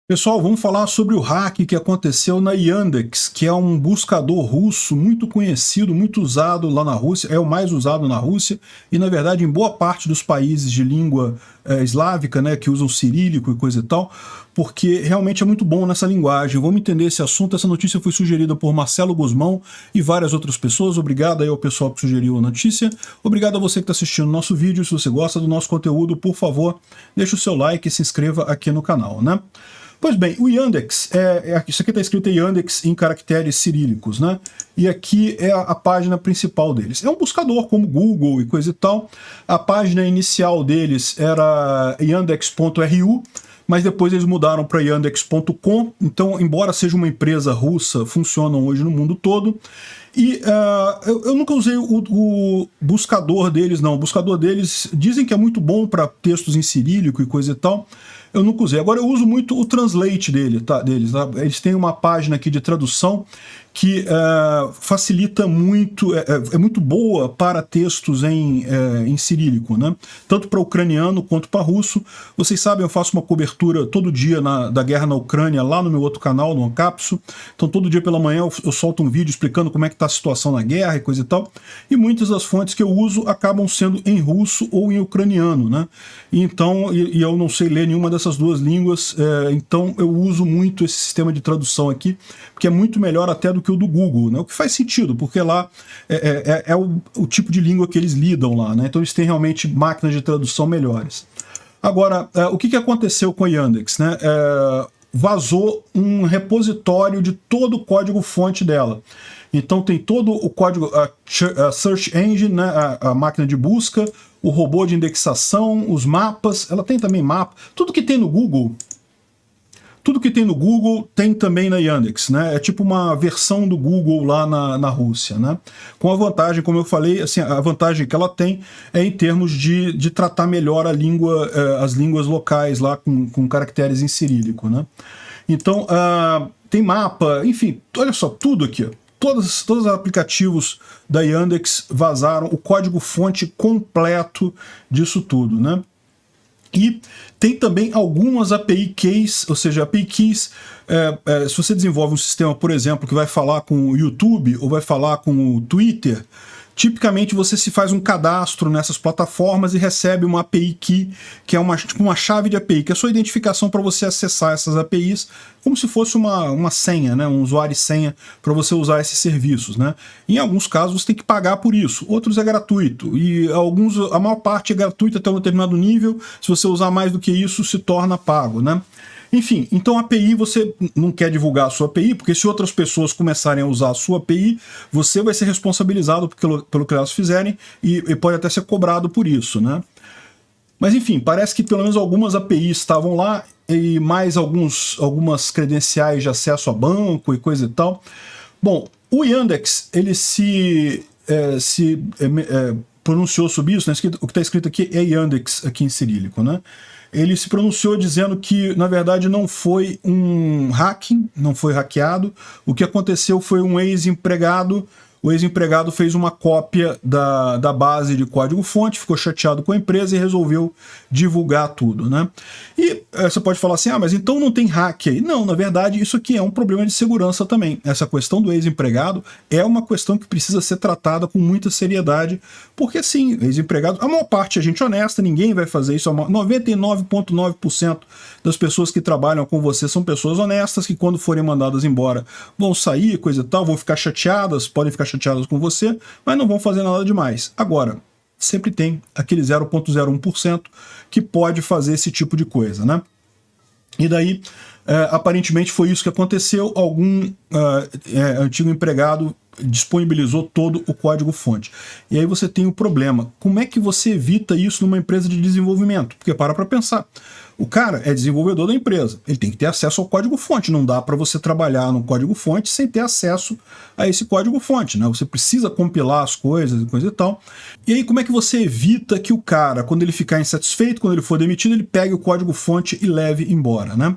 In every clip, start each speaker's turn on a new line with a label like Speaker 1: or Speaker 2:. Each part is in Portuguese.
Speaker 1: Pessoal, vamos falar sobre o hack que aconteceu na Yandex, que é um buscador russo muito conhecido, muito usado lá na Rússia, é o mais usado na Rússia e, na verdade, em boa parte dos países de língua eslávica, né, que usam cirílico e coisa e tal, porque realmente é muito bom nessa linguagem. Vamos entender esse assunto. Essa notícia foi sugerida por Marcelo Guzmão e várias outras pessoas. Obrigado aí ao pessoal que sugeriu a notícia. Obrigado a você que está assistindo o nosso vídeo. Se você gosta do nosso conteúdo, por favor, deixe o seu like e se inscreva aqui no canal, né? Pois bem, o Yandex, isso aqui está escrito em Yandex em caracteres cirílicos, né? E aqui é a página principal deles. É um buscador como Google e coisa e tal. A página inicial deles era yandex.ru, mas depois eles mudaram para yandex.com. Então, embora seja uma empresa russa, funcionam hoje no mundo todo. E eu nunca usei o buscador deles, não. O buscador deles dizem que é muito bom para textos em cirílico e coisa e tal. Eu nunca usei. Agora eu uso muito o Translate deles. Tá? Eles têm uma página aqui de tradução que facilita muito, é muito boa para textos em cirílico, né? Tanto para ucraniano quanto para russo. Vocês sabem, eu faço uma cobertura todo dia da guerra na Ucrânia, lá no meu outro canal, no Ancapso. Então todo dia pela manhã eu solto um vídeo explicando como é que está a situação na guerra e coisa e tal. E muitas das fontes que eu uso acabam sendo em russo ou em ucraniano, né? Então, e eu não sei ler nenhuma dessas duas línguas, então eu uso muito esse sistema de tradução aqui, porque é muito melhor até do que o do Google, né? O que faz sentido, porque lá é o tipo de língua que eles lidam lá, né? Então eles têm realmente máquinas de tradução melhores. Agora, o que aconteceu com a Yandex, né? Vazou um repositório de todo o código-fonte dela. Então tem todo o código, a Search Engine, né? a máquina de busca, o robô de indexação, os mapas, ela tem também mapa, tudo que tem no Google. Tudo que tem no Google tem também na Yandex, né? É tipo uma versão do Google lá na Rússia, né? Com a vantagem, como eu falei, assim, a vantagem que ela tem é em termos de tratar melhor a língua, as línguas locais lá com caracteres em cirílico, né? Então, tem mapa, enfim, olha só, tudo aqui, ó. Todos os aplicativos da Yandex vazaram o código-fonte completo disso tudo, né? E tem também algumas API keys, ou seja, API keys, se você desenvolve um sistema, por exemplo, que vai falar com o YouTube ou vai falar com o Twitter, tipicamente você se faz um cadastro nessas plataformas e recebe uma API key, que é tipo uma chave de API, que é a sua identificação para você acessar essas APIs, como se fosse uma senha, né? Um usuário e senha para você usar esses serviços, né? Em alguns casos você tem que pagar por isso, outros é gratuito, e a maior parte é gratuita até um determinado nível, se você usar mais do que isso se torna pago, né? Enfim, então a API, você não quer divulgar a sua API, porque se outras pessoas começarem a usar a sua API, você vai ser responsabilizado pelo que elas fizerem e pode até ser cobrado por isso, né? Mas enfim, parece que pelo menos algumas APIs estavam lá e mais algumas credenciais de acesso a banco e coisa e tal. Bom, o Yandex, ele se pronunciou sobre isso, né? O que está escrito aqui é Yandex, aqui em cirílico, né? Ele se pronunciou dizendo que, na verdade, não foi um hacking, não foi hackeado. O que aconteceu foi um ex-empregado. O ex-empregado fez uma cópia da base de código-fonte, ficou chateado com a empresa e resolveu divulgar tudo, né? E você pode falar assim, mas então não tem hack aí. Não, na verdade, isso aqui é um problema de segurança também. Essa questão do ex-empregado é uma questão que precisa ser tratada com muita seriedade, porque sim, ex-empregado, a maior parte é gente honesta, ninguém vai fazer isso, 99,9% das pessoas que trabalham com você são pessoas honestas, que quando forem mandadas embora vão sair, coisa e tal, vão ficar chateadas, podem ficar chateadas com você, mas não vão fazer nada demais. Agora, sempre tem aquele 0,01% que pode fazer esse tipo de coisa, né? E daí, aparentemente foi isso que aconteceu, algum antigo empregado disponibilizou todo o código-fonte. E aí você tem o problema. Como é que você evita isso numa empresa de desenvolvimento? Porque para pensar. O cara é desenvolvedor da empresa, ele tem que ter acesso ao código-fonte, não dá para você trabalhar no código-fonte sem ter acesso a esse código-fonte, né? Você precisa compilar as coisas e coisa e tal. E aí como é que você evita que o cara, quando ele ficar insatisfeito, quando ele for demitido, ele pegue o código-fonte e leve embora, né?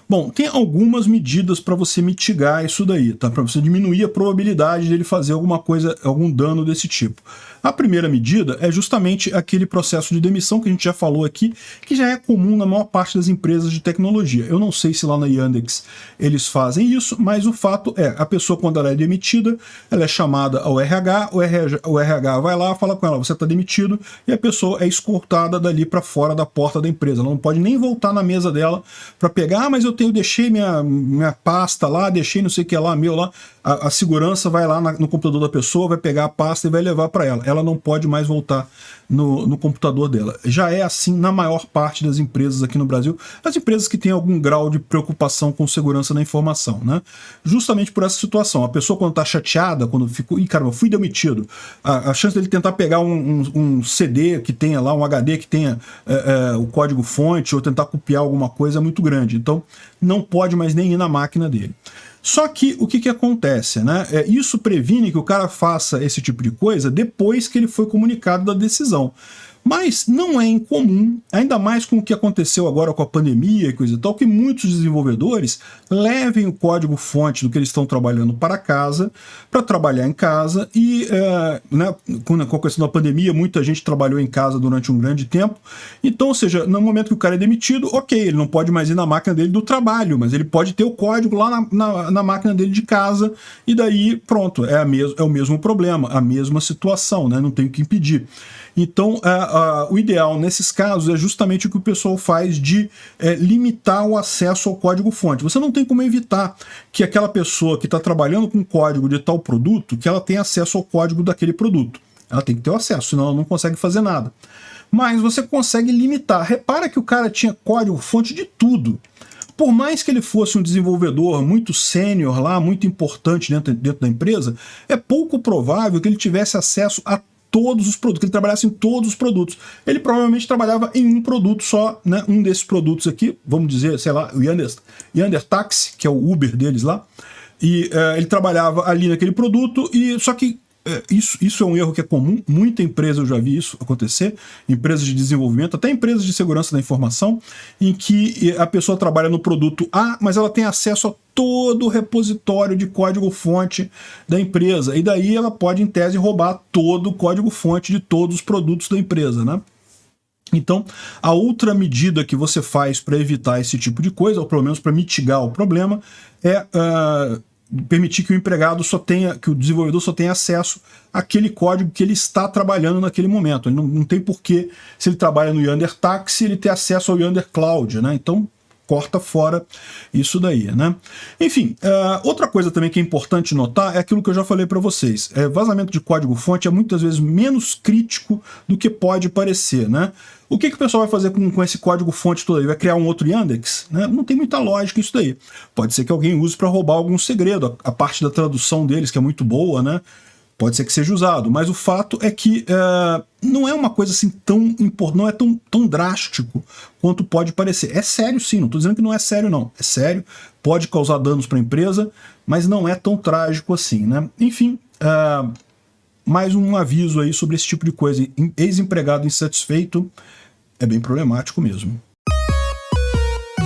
Speaker 1: Bom, tem algumas medidas para você mitigar isso daí, tá? Para você diminuir a probabilidade dele fazer alguma coisa, algum dano desse tipo. A primeira medida é justamente aquele processo de demissão que a gente já falou aqui, que já é comum na maior parte das empresas de tecnologia. Eu não sei se lá na Yandex eles fazem isso, mas o fato é, a pessoa quando ela é demitida, ela é chamada ao RH, o RH vai lá, fala com ela, você está demitido, e a pessoa é escoltada dali para fora da porta da empresa. Ela não pode nem voltar na mesa dela para pegar, mas deixei minha pasta lá, deixei não sei o que lá, meu lá. A segurança vai lá no computador da pessoa, vai pegar a pasta e vai levar para ela. Ela não pode mais voltar no computador dela. Já é assim na maior parte das empresas aqui no Brasil, as empresas que têm algum grau de preocupação com segurança da informação, né? Justamente por essa situação. A pessoa quando está chateada, quando ficou, caramba, fui demitido, a chance dele tentar pegar um CD que tenha lá, um HD que tenha o código-fonte ou tentar copiar alguma coisa é muito grande. Então, não pode mais nem ir na máquina dele. Só que o que acontece, né? Isso previne que o cara faça esse tipo de coisa depois que ele foi comunicado da decisão. Mas não é incomum, ainda mais com o que aconteceu agora com a pandemia e coisa e tal, que muitos desenvolvedores levem o código-fonte do que eles estão trabalhando para casa, para trabalhar em casa, e né, com a questão da pandemia, muita gente trabalhou em casa durante um grande tempo. Então, ou seja, no momento que o cara é demitido, ok, ele não pode mais ir na máquina dele do trabalho, mas ele pode ter o código lá na máquina dele de casa, e daí, pronto, é o mesmo problema, a mesma situação, né? Não tem o que impedir. Então, o ideal nesses casos é justamente o que o pessoal faz de limitar o acesso ao código-fonte. Você não tem como evitar que aquela pessoa que está trabalhando com código de tal produto, que ela tenha acesso ao código daquele produto. Ela tem que ter o acesso, senão ela não consegue fazer nada. Mas você consegue limitar. Repara que o cara tinha código-fonte de tudo. Por mais que ele fosse um desenvolvedor muito sênior lá, muito importante dentro da empresa, é pouco provável que ele tivesse acesso a todos os produtos, que ele trabalhasse em todos os produtos. Ele provavelmente trabalhava em um produto só, né? Um desses produtos aqui, vamos dizer, sei lá, o Yander Taxi, que é o Uber deles lá, e ele trabalhava ali naquele produto, e só que isso é um erro que é comum, muita empresa eu já vi isso acontecer, empresas de desenvolvimento, até empresas de segurança da informação, em que a pessoa trabalha no produto A, mas ela tem acesso a todo o repositório de código-fonte da empresa, e daí ela pode, em tese, roubar todo o código-fonte de todos os produtos da empresa, né? Então, a outra medida que você faz para evitar esse tipo de coisa, ou pelo menos para mitigar o problema, é permitir que o empregado que o desenvolvedor só tenha acesso àquele código que ele está trabalhando naquele momento. Ele não tem porquê, se ele trabalha no Yander Taxi, ele ter acesso ao Yander Cloud, né? Então, corta fora isso daí, né? Enfim, outra coisa também que é importante notar é aquilo que eu já falei para vocês. Vazamento de código-fonte é muitas vezes menos crítico do que pode parecer, né? O que o pessoal vai fazer com esse código-fonte todo aí? Vai criar um outro Yandex? Né? Não tem muita lógica isso daí. Pode ser que alguém use para roubar algum segredo. A parte da tradução deles, que é muito boa, né? Pode ser que seja usado, mas o fato é que não é uma coisa assim tão importante, não é tão drástico quanto pode parecer. É sério sim, não estou dizendo que não é sério não, é sério, pode causar danos para a empresa, mas não é tão trágico assim, né? Enfim, mais um aviso aí sobre esse tipo de coisa. Ex-empregado insatisfeito é bem problemático mesmo.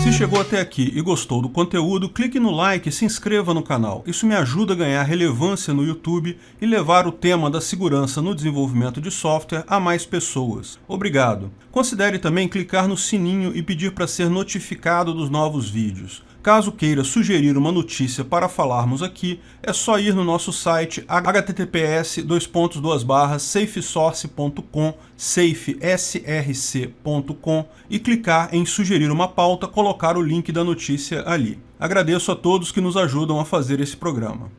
Speaker 1: Se chegou até aqui e gostou do conteúdo, clique no like e se inscreva no canal. Isso me ajuda a ganhar relevância no YouTube e levar o tema da segurança no desenvolvimento de software a mais pessoas. Obrigado. Considere também clicar no sininho e pedir para ser notificado dos novos vídeos. Caso queira sugerir uma notícia para falarmos aqui, é só ir no nosso site https://safesource.com, safesrc.com e clicar em sugerir uma pauta, colocar o link da notícia ali. Agradeço a todos que nos ajudam a fazer esse programa.